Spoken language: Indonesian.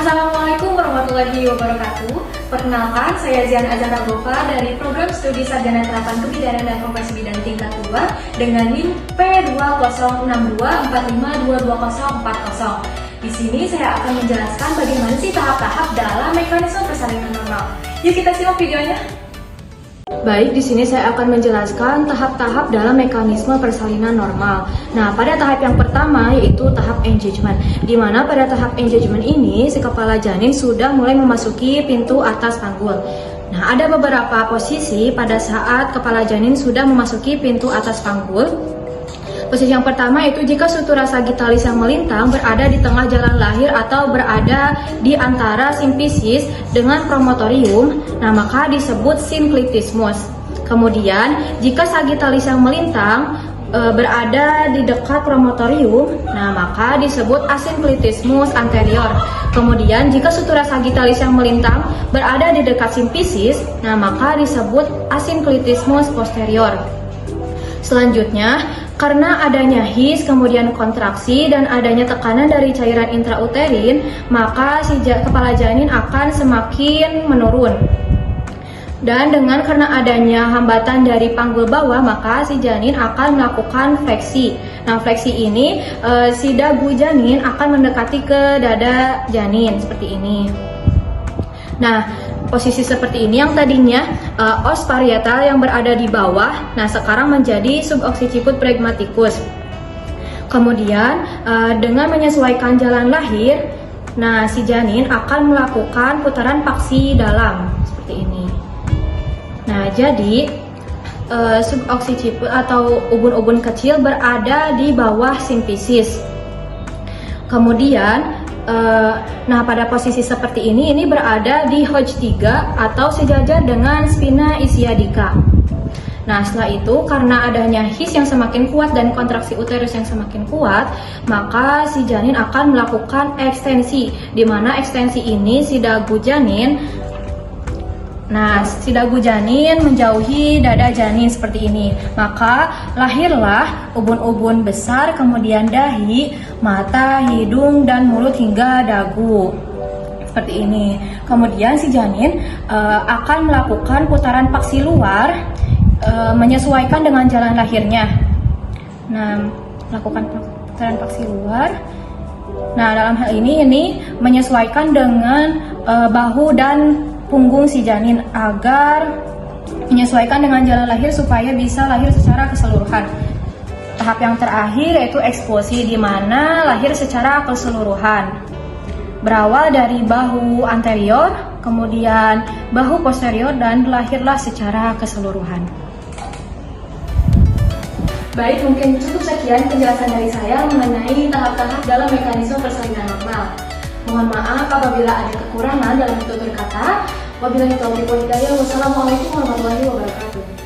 Assalamualaikum warahmatullahi wabarakatuh. Perkenalkan, saya Zian Azhara Gova dari Program Studi Sarjana Terapan Kebidanan dan Profesi Bidan tingkat 2 dengan NIM P2062522040. Di sini saya akan menjelaskan bagaimana sih tahap-tahap dalam mekanisme persalinan normal. Yuk kita simak videonya. Baik, di sini saya akan menjelaskan tahap-tahap dalam mekanisme persalinan normal. Nah, pada tahap yang pertama yaitu tahap engagement, di mana pada tahap engagement ini si kepala janin sudah mulai memasuki pintu atas panggul. Nah, ada beberapa posisi pada saat kepala janin sudah memasuki pintu atas panggul. Posisi yang pertama itu jika sutura sagittalis yang melintang berada di tengah jalan lahir atau berada di antara simfisis dengan promotorium, nah maka disebut synclitismus. Kemudian jika sagittalis yang melintang berada di dekat promotorium, nah maka disebut asynclitismus anterior. Kemudian jika sutura sagittalis yang melintang berada di dekat simfisis, nah maka disebut asynclitismus posterior. Selanjutnya, karena adanya his, kemudian kontraksi, dan adanya tekanan dari cairan intrauterin, maka si kepala janin akan semakin menurun. Dan karena adanya hambatan dari panggul bawah, maka si janin akan melakukan fleksi. Nah, fleksi ini si dagu janin akan mendekati ke dada janin seperti ini. Nah, posisi seperti ini yang tadinya os parietal yang berada di bawah, nah sekarang menjadi subocciput pragmaticus. Kemudian dengan menyesuaikan jalan lahir, nah si janin akan melakukan putaran paksi dalam seperti ini. Nah, jadi subocciput atau ubun-ubun kecil berada di bawah simfisis. Kemudian nah pada posisi seperti ini berada di Hodge 3 atau sejajar dengan spina ischiadica. Nah, setelah itu karena adanya his yang semakin kuat dan kontraksi uterus yang semakin kuat, maka si janin akan melakukan ekstensi, di mana ekstensi ini si dagu janin menjauhi dada janin seperti ini. Maka lahirlah ubun-ubun besar, kemudian dahi, mata, hidung, dan mulut hingga dagu. Seperti ini. Kemudian si janin akan melakukan putaran paksi luar menyesuaikan dengan jalan lahirnya. Nah, melakukan putaran paksi luar. Nah, dalam hal ini menyesuaikan dengan bahu dan punggung si janin agar menyesuaikan dengan jalan lahir supaya bisa lahir secara keseluruhan. Tahap yang terakhir yaitu eksplosi, di mana lahir secara keseluruhan. Berawal dari bahu anterior, kemudian bahu posterior, dan lahirlah secara keseluruhan. Baik, mungkin cukup sekian penjelasan dari saya mengenai tahap-tahap dalam mekanisme persalinan normal. Mohon maaf apabila ada kekurangan dalam tutur kata. Wabillahi taufiq wal hidayah. Wassalamualaikum warahmatullahi wabarakatuh.